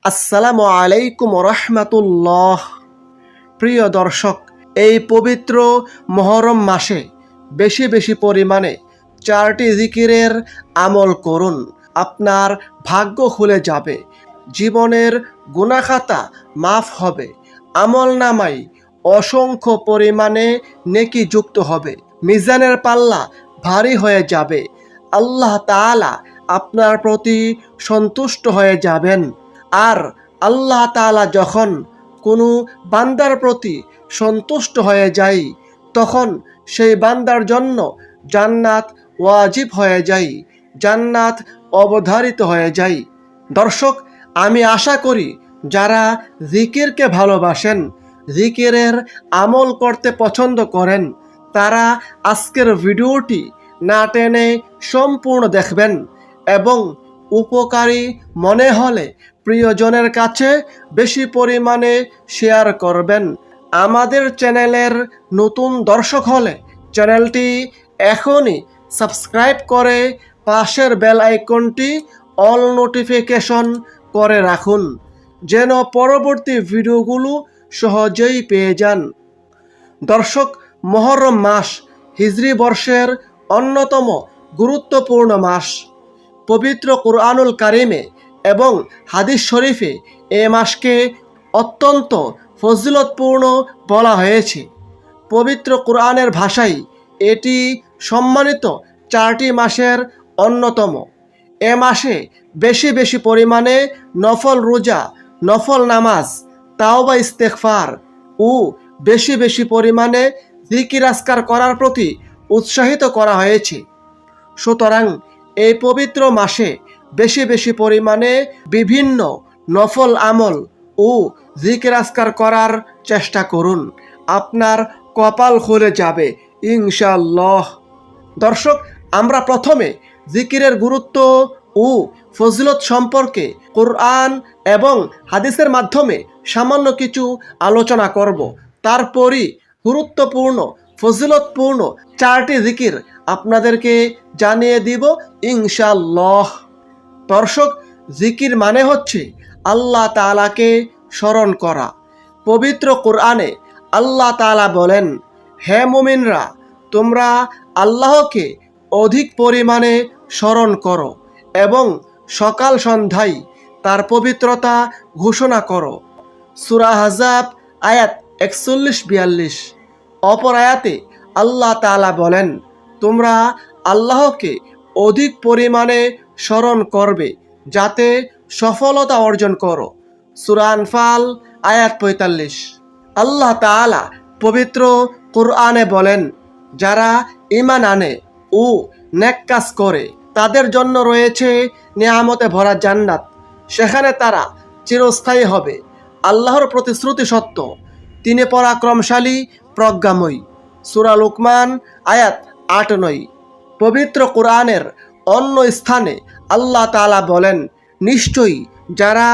আসসালামু আলাইকুম রহমাতুল্লাহ। প্রিয় দর্শক, এই পবিত্র মুহররম মাসে বেশি বেশি পরিমাণে 4টি জিকিরের আমল করুন। আপনার ভাগ্য খুলে যাবে, জীবনের গুনাহখাতা মাফ হবে, আমল নামাই অসংখ্য পরিমাণে নেকি যুক্ত হবে, মিজানের পাল্লা ভারী হয়ে যাবে, আল্লাহ তাআলা আপনার প্রতি সন্তুষ্ট হয়ে যাবেন। আর আল্লাহ তাআলা যখন কোনো বান্দার প্রতি সন্তুষ্ট হয়ে যায়, তখন সেই বান্দার জন্য জান্নাত ওয়াজিব হয়ে যায়, জান্নাত অবধারিত হয়ে যায়। দর্শক, আমি আশা করি যারা জিকিরকে ভালোবাসেন, জিকিরের আমল করতে পছন্দ করেন, তারা আজকের ভিডিওটি না টেনে সম্পূর্ণ দেখবেন এবং উপকারী মনে হলে প্রিয়জনের কাছে বেশি পরিমাণে শেয়ার করবেন। আমাদের চ্যানেলের নতুন দর্শক হলে চ্যানেলটি এখনই সাবস্ক্রাইব করে পাশের বেল আইকনটি অল নোটিফিকেশন করে রাখুন, যেন পরবর্তী ভিডিওগুলো সহজেই পেয়ে যান। দর্শক, মুহররম মাস হিজরি বর্ষের অন্যতম গুরুত্বপূর্ণ মাস। পবিত্র কুরআনুল কারিমে এবং হাদিস শরীফে এ মাসকে অত্যন্ত ফজিলতপূর্ণ বলা হয়েছে। পবিত্র কুরআনের ভাষায় এটি সম্মানিত 4টি মাসের অন্যতম। এ মাসে বেশি বেশি পরিমাণে নফল রোজা, নফল নামাজ, তাওবা ইস্তেগফার ও বেশি বেশি পরিমাণে জিকির আজকার করার প্রতি উৎসাহিত করা হয়েছে। সুতরাং এই পবিত্র মাসে বেশি বেশি পরিমাণে বিভিন্ন নফল আমল ও জিকির আজকার করার চেষ্টা করুন। আপনার কপাল খুলে যাবে ইনশাআল্লাহ। দর্শক, আমরা প্রথমে জিকিরের গুরুত্ব ও ফজিলত সম্পর্কে কোরআন এবং হাদিসের মাধ্যমে সামান্য কিছু আলোচনা করব। তারপরই গুরুত্বপূর্ণ ফজিলতপূর্ণ 4টি জিকির আপনাদেরকে জানিয়ে দিব ইনশাআল্লাহ। দর্শক, জিকির মানে হচ্ছে আল্লাহ তাআলাকে স্মরণ করা। পবিত্র কোরআনে আল্লাহ তাআলা বলেন, হে মুমিনরা, তোমরা আল্লাহকে অধিক পরিমাণে স্মরণ করো এবং সকাল সন্ধ্যায় তার পবিত্রতা ঘোষণা করো। সূরা আহজাব আয়াত 41-42। অপর আয়াতে আল্লাহ তাআলা বলেন, তোমরা আল্লাহকে অধিক পরিমাণে স্মরণ করবে যাতে সফলতা অর্জন করো। সূরা আনফাল আয়াত 45। আল্লাহ তাআলা পবিত্র কুরআনে বলেন, যারা ঈমান আনে ও নেক কাজ করে তাদের জন্য রয়েছে নিয়ামতে ভরা জান্নাত, সেখানে তারা চিরস্থায়ী হবে। আল্লাহর প্রতিশ্রুতি সত্য, তিনি পরাক্রমশালী, প্রজ্ঞাময়ী। সূরা লুকমান আয়াত 8-9। পবিত্র কোরআনের অন্য স্থানে আল্লাহ তাআলা বলেন, নিশ্চয়ই যারা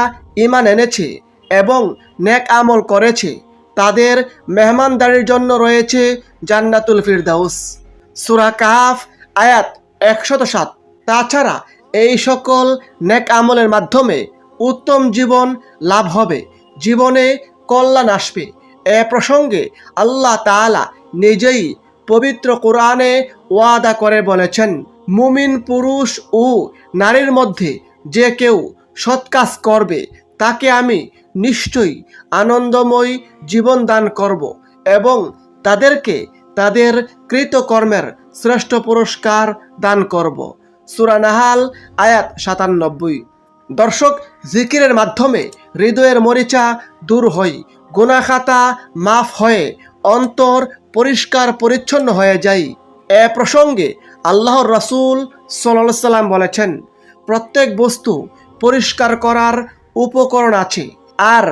ঈমান এনেছে এবং নেক আমল করেছে তাদের মেহমানদারির জন্য রয়েছে জান্নাতুল ফিরদাউস। সূরা কাহফ আয়াত 107। তাছাড়া এই সকল নেক আমলের মাধ্যমে উত্তম জীবন লাভ হবে, জীবনে কল্যাণ আসবে। এ প্রসঙ্গে আল্লাহ তাআলা নিজেই পবিত্র কোরআনে ওয়াদা করে বলেছেন, মুমিন পুরুষ ও নারীর মধ্যে যে কেউ সৎ কাজ করবে তাকে আমি নিশ্চয়ই আনন্দময় জীবন দান করব এবং তাদেরকে তাদের কৃতকর্মের শ্রেষ্ঠ পুরস্কার দান করব। সূরা নাহাল আয়াত 97। দর্শক, জিকিরের মাধ্যমে হৃদয়ের মরিচা দূর হয়, গুনাহখাতা মাফ হয়ে অন্তর পরিষ্কার পরিচ্ছন্ন হয়ে যায়। এ প্রসঙ্গে আল্লাহর রাসূল সাল্লাল্লাহু আলাইহি সাল্লাম বলেছেন, প্রত্যেক বস্তু পরিষ্কার করার উপকরণ আছে, আর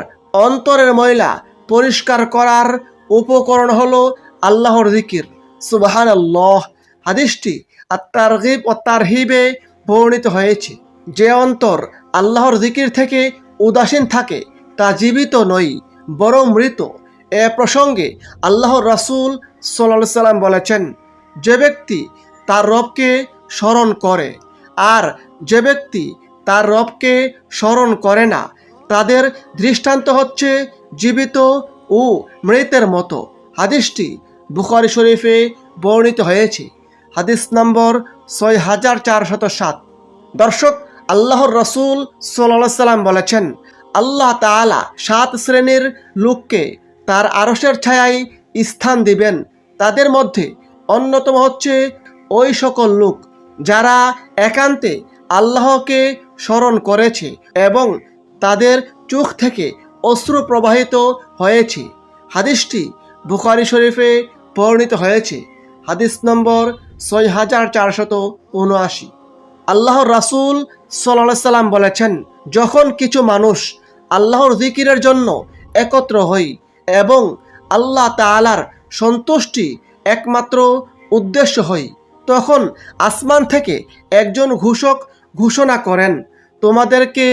অন্তরের ময়লা পরিষ্কার করার উপকরণ হলো আল্লাহর জিকির। সুবহানাল্লাহ। হাদিসটি আত-তারগিব ও তারহিবে বর্ণিত হয়েছে। যে অন্তর আল্লাহর জিকির থেকে উদাসীন থাকে তা জীবিত নয়, বরং মৃত। এ প্রসঙ্গে আল্লাহর রাসূল সাল্লাল্লাহু আলাইহি সাল্লাম বলেছেন, যে ব্যক্তি তার রবকে স্মরণ করে আর যে ব্যক্তি তার রবকে স্মরণ করে না তাদের দৃষ্টান্ত হচ্ছে জীবিত ও মৃতের মতো। হাদিসটি বুখারী শরীফে বর্ণিত হয়েছে। হাদিস নম্বর 6407। দর্শক, আল্লাহর রাসূল সাল্লাল্লাহু আলাইহি সাল্লাম বলেছেন, আল্লাহ তাআলা 7 শ্রেণীর লোককে তার আরশের ছায়ায় স্থান দিবেন। তাদের মধ্যে অন্যতম হচ্ছে ওই সকল লোক যারা একান্তে আল্লাহকে স্মরণ করেছে এবং তাদের চোখ থেকে অশ্রু প্রবাহিত হয়েছে। হাদিসটি বুখারী শরীফে বর্ণিত হয়েছে। হাদিস নম্বর 6479। আল্লাহর রাসূল সাল্লাল্লাহু আলাইহি সাল্লাম বলেছেন, যখন কিছু মানুষ আল্লাহর জিকিরের জন্য একত্র হই এবং আল্লাহ তাআলার সন্তুষ্টি একমাত্র উদ্দেশ্য হই, তখন আসমান থেকে একজন ঘোষক ঘোষণা করেন, তোমাদেরকে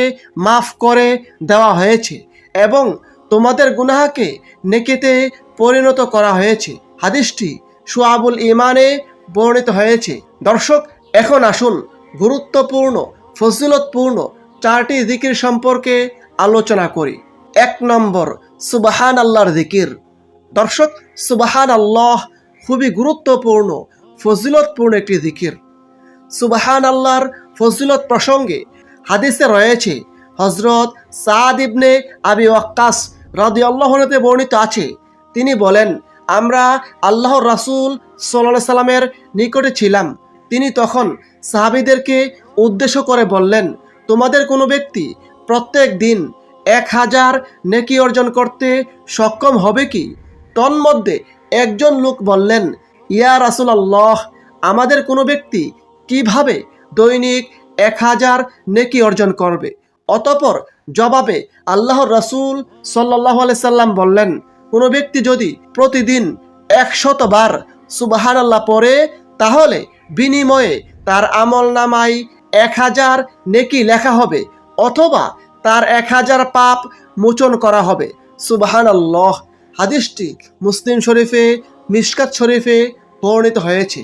মাফ করে দেওয়া হয়েছে এবং তোমাদের গুনাহকে নেকিতে পরিণত করা হয়েছে। হাদিসটি শুআবুল ঈমানে বর্ণিত হয়েছে। দর্শক, এখন আসুন গুরুত্বপূর্ণ ফজিলতপূর্ণ 4টি জিকির সম্পর্কে আলোচনা করি। 1 নম্বর, সুবহান আল্লাহর জিকির। দর্শক, সুবহান আল্লাহ খুবই গুরুত্বপূর্ণ ফজিলতপূর্ণ একটি জিকির। সুবহান আল্লাহর ফজিলত প্রসঙ্গে হাদিসে রয়েছে, হযরত সাদ ইবনে আবি ওয়াক্কাস রাদিয়াল্লাহু আনহু হতে বর্ণিত আছে, তিনি বলেন, আমরা আল্লাহর রাসূল সাল্লাল্লাহু আলাইহি সাল্লামের নিকটে ছিলাম। তিনি তখন সাহাবীদেরকে উদ্দেশ্য করে বললেন, তোমাদের কোনো ব্যক্তি প্রত্যেক দিন 1000 নেকি অর্জন করতে সক্ষম হবে কি? তন্মধ্যে একজন লোক বললেন, ইয়া রাসূলুল্লাহ, আমাদের কোনো ব্যক্তি কিভাবে দৈনিক 1000 নেকি অর্জন করবে? অতঃপর জবাবে আল্লাহর রাসূল সাল্লাল্লাহু আলাইহি সাল্লাম বললেন, কোনো ব্যক্তি যদি প্রতিদিন 100 বার সুবহানাল্লাহ পড়ে, তাহলে বিনিময়ে তার আমলনামায় 1000 নেকি লেখা হবে, অথবা তার 1000 পাপ মোচন করা হবে। সুবহানাল্লাহ। হাদিসটি মুসলিম শরীফে, মিশকাত শরীফে বর্ণিত হয়েছে।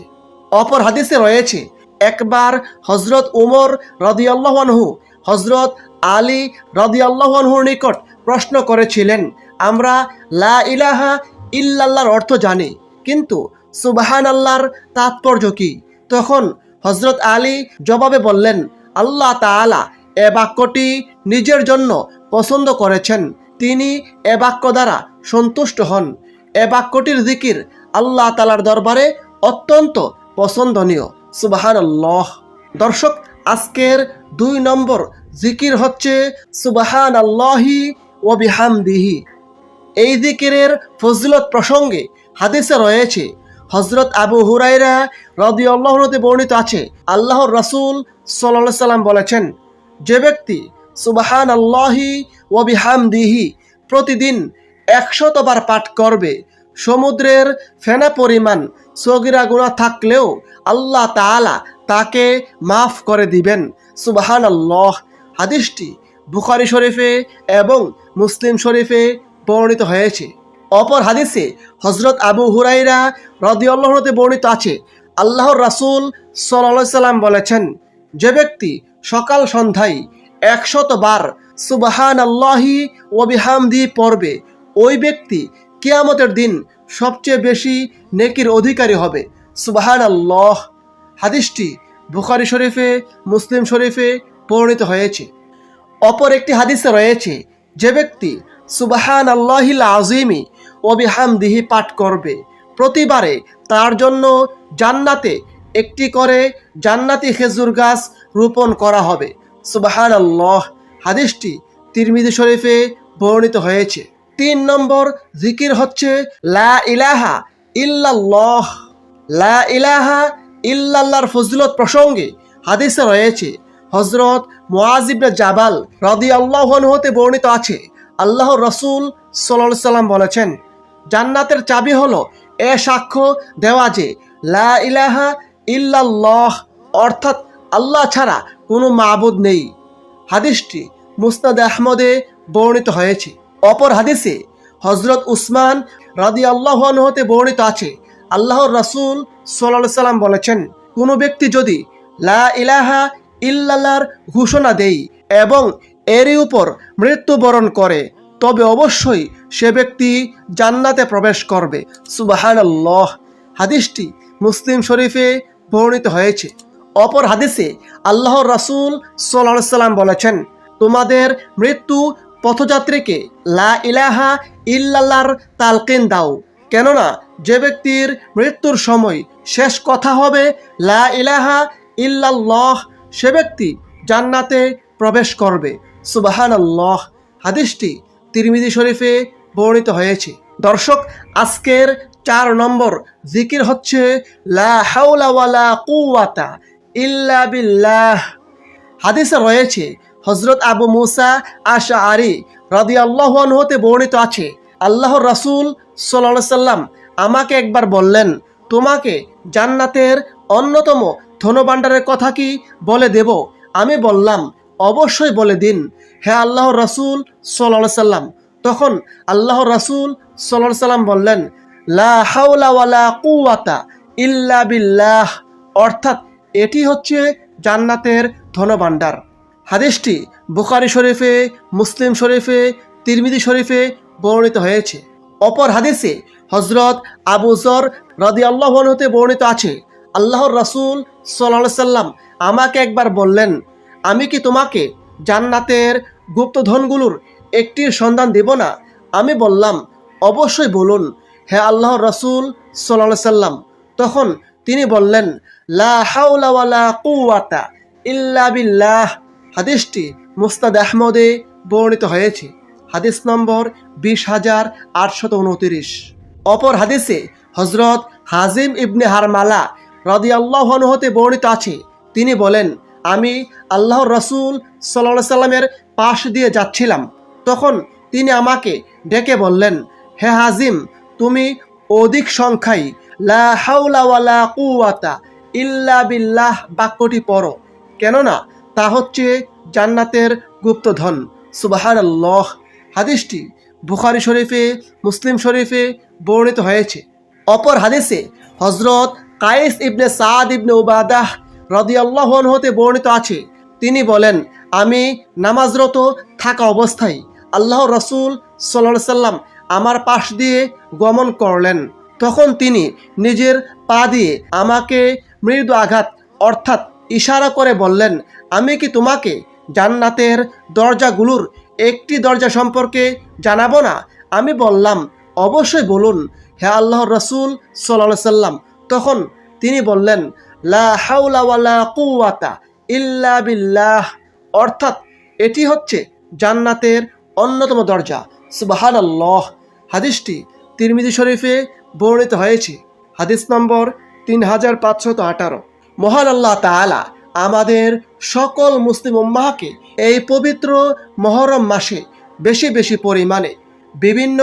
অপর হাদিসে রয়েছে, একবার হযরত উমর রাদিয়াল্লাহু আনহু হযরত আলী রাদিয়াল্লাহু আনহুর নিকট প্রশ্ন করেছিলেন, আমরা লা ইলাহা ইল্লাল্লাহর অর্থ জানি, কিন্তু সুবহানাল্লাহর তাৎপর্য কি? তখন হযরত আলী জবাবে বললেন, আল্লাহ তাআলা এ বাক্যটি নিজের জন্য পছন্দ করেছেন, তিনি এ বাক্য দ্বারা সন্তুষ্ট হন। এ বাক্যটির জিকির আল্লাহ তাআলার দরবারে অত্যন্ত পছন্দনীয়। সুবহানাল্লাহ। দর্শক, আজকের 2 নম্বর জিকির হচ্ছে সুবহানাল্লাহি ওয়া বিহামদিহি। এই জিকিরের ফজিলত প্রসঙ্গে হাদিসে রয়েছে, হযরত আবু হুরায়রা রাদিয়াল্লাহু আনহু বর্ণিত আছে, আল্লাহর রাসূল সাল্লাল্লাহু আলাইহি সাল্লাম বলেছেন, যে ব্যক্তি সুবহানাল্লাহি ওয়া বিহামদিহি প্রতিদিন 100 বার পাঠ করবে, সমুদ্রের ফেনা পরিমাণ সগীরা গুনাহ থাকলেও আল্লাহ তাআলা তাকে মাফ করে দিবেন। সুবহানাল্লাহ। হাদিসটি বুখারী শরীফে এবং মুসলিম শরীফে বর্ণিত হয়েছে। অপর হাদিসে হযরত আবু হুরায়রা রাদিয়াল্লাহু আনহু বর্ণিত আছে, আল্লাহর রাসূল সাল্লাল্লাহু আলাইহি সাল্লাম বলেছেন, যে ব্যক্তি সকাল সন্ধ্যায় 100 বার সুবহানাল্লাহি ওয়া বিহামদিহি পড়বে, ওই ব্যক্তি কিয়ামতের দিন সবচেয়ে বেশি নেকির অধিকারী হবে। সুবহানাল্লাহ। হাদিসটি বুখারী শরীফে, মুসলিম শরীফে বর্ণিত হয়েছে। অপর একটি হাদিসে রয়েছে, যে ব্যক্তি সুবহানাল্লাহিল আযীমি ওয়া বিহামদিহি পাঠ করবে, প্রতিবারে তার জন্য জান্নাতে একটি করে জান্নাতি খেজুর গাছ রোপণ করা হবে। সুবহানাল্লাহ। হাদিসটি তিরমিজি শরীফে বর্ণিত হয়েছে। 3 নম্বর জিকির হচ্ছে লা ইলাহা ইল্লাল্লাহ। লা ইলাহা ইল্লাল্লাহর ফজিলত প্রসঙ্গে হাদিসে রয়েছে, হযরত মুআয ইবনে জাবাল রাদিয়াল্লাহু আনহু হতে বর্ণিত আছে, আল্লাহর রাসূল সাল্লাল্লাহু আলাইহি সাল্লাম বলেছেন, জান্নাতের চাবি হলো এ সাক্ষ্য দেওয়া যে লা ইলাহা ইল্লাল্লাহ, অর্থাৎ আল্লাহ ছাড়া কোনো মাবুদ নেই। হাদিসটি মুসনাদ আহমদে বর্ণিত হয়েছে। অপর হাদিসে হযরত উসমান রাদিয়াল্লাহু আনহু হতে বর্ণিত আছে, আল্লাহর রাসূল সাল্লাল্লাহু আলাইহি সাল্লাম বলেছেন, কোনো ব্যক্তি যদি লা ইলাহা ইল্লাল্লাহর ঘোষণা দেয় এবং এরই উপর মৃত্যুবরণ করে তবে অবশ্যই সে ব্যক্তি জান্নাতে প্রবেশ করবে। সুবহানাল্লাহ। হাদিসটি মুসলিম শরীফে বর্ণিত হয়েছে। অপর হাদিসে আল্লাহর রাসূল সাল্লাল্লাহু আলাইহি সাল্লাম বলেছেন, তোমাদের মৃত্যু পথযাত্রীকে লা ইলাহা ইল্লাল্লাহর তালকিন দাও, কেননা যে ব্যক্তির মৃত্যুর সময় শেষ কথা হবে লা ইলাহা ইল্লাল্লাহ, সে ব্যক্তি জান্নাতে প্রবেশ করবে। সুবহানাল্লাহ। হাদিসটি তিরমিজি শরীফে বর্ণিত হয়েছে। দর্শক, আজকের 4 নম্বর জিকির হচ্ছে লা হাওলা ওয়ালা কুওয়াতা ইল্লা বিল্লাহ। হাদিসে রয়েছে, হযরত আবু মুসা আশআরী রাদিয়াল্লাহু আনহু হতে বর্ণিত আছে, আল্লাহর রাসূল সাল্লাল্লাহু আলাইহি সাল্লাম আমাকে একবার বললেন, তোমাকে জান্নাতের অন্যতম ধনভাণ্ডারের কথা কি বলে দেব? আমি বললাম, অবশ্যই বলে দিন হে আল্লাহর রাসূল সাল্লাল্লাহু আলাইহি সাল্লাম। তখন আল্লাহর রাসূল সাল্লাল্লাহু আলাইহি সাল্লাম বললেন, লা হাওলা ওয়ালা কুওয়াতা ইল্লা বিল্লাহ, অর্থাৎ এটি হচ্ছে জান্নাতের ধনভাণ্ডার। হাদিসটি বুখারী শরীফে, মুসলিম শরীফে, তিরমিজি শরীফে বর্ণিত হয়েছে। অপর হাদিসে হযরত আবু যর রাদিয়াল্লাহু আনহু হতে বর্ণিত আছে, আল্লাহর রাসূল সাল্লাল্লাহু আলাইহি সাল্লাম আমাকে একবার বললেন, আমি কি তোমাকে জান্নাতের গুপ্তধনগুলোর একটির সন্ধান দেব না? আমি বললাম, অবশ্যই বলুন হে আল্লাহর রাসূল সাল্লাল্লাহু আলাইহি সাল্লাম। তখন তিনি বললেন, লা হাওলা ওয়ালা কুওয়াতা ইল্লা বিল্লাহ। হাদিসটি মুসনাদ আহমদে বর্ণিত হয়েছে। হাদিস নম্বর 20,829। অপর হাদিসে হযরত হাজিম ইবনে হারমালা রাদিয়াল্লাহু আনহু হতে বর্ণিত আছে, তিনি বলেন, আমি আল্লাহর রাসূল সাল্লাল্লাহু আলাইহি সাল্লামের পাশ দিয়ে যাচ্ছিলাম। তখন তিনি আমাকে ডেকে বললেন, হে হাজিম, তুমি অধিক সংখ্যায় লা হাওলা ওয়ালা কুওয়াতা ইল্লা বিল্লাহ বাক্যটি পড়ো, কেননা তা হচ্ছে জান্নাতের গুপ্তধন। সুবহানাল্লাহ। হাদিসটি বুখারী শরীফে, মুসলিম শরীফে বর্ণিত হয়েছে। অপর হাদিসে হযরত কায়েস ইবনে সাদ ইবনে উবাদাহ রাদিয়াল্লাহু আনহু হতে বর্ণিত আছে, তিনি বলেন, আমি নামাজরত থাকা অবস্থায় আল্লাহর রাসূল সাল্লাল্লাহু আলাইহি সাল্লাম আমার পাশ দিয়ে গমন করলেন। তখন তিনি নিজের পা দিয়ে আমাকে মৃদু আঘাত অর্থাৎ ইশারা করে বললেন, আমি কি তোমাকে জান্নাতের দরজাগুলোর একটি দরজা সম্পর্কে জানাবো না? আমি বললাম, অবশ্যই বলুন হে আল্লাহর রাসূল সাল্লাল্লাহু আলাইহি সাল্লাম। তখন তিনি বললেন, লা হাওলা ওয়ালা কুওয়াতা ইল্লা বিল্লাহ, অর্থাৎ এটি হচ্ছে জান্নাতের অন্যতম দরজা। সুবহানাল্লাহ। হাদিসটি তিরমিজি শরীফে বর্ণিত হয়েছে। হাদিস নম্বর 3518। মহান আল্লাহ তাআলা আমাদের সকল মুসলিম উম্মাহকে এই পবিত্র মুহররম মাসে বেশি বেশি পরিমাণে বিভিন্ন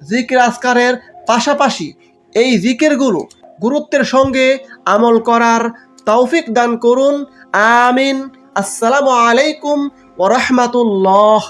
জিকির আজকারের পাশাপাশি এই জিকিরগুলো গুরুত্বের সঙ্গে আমল করার তৌফিক দান করুন। আমিন। আসসালামু আলাইকুম ওয়া রাহমাতুল্লাহ।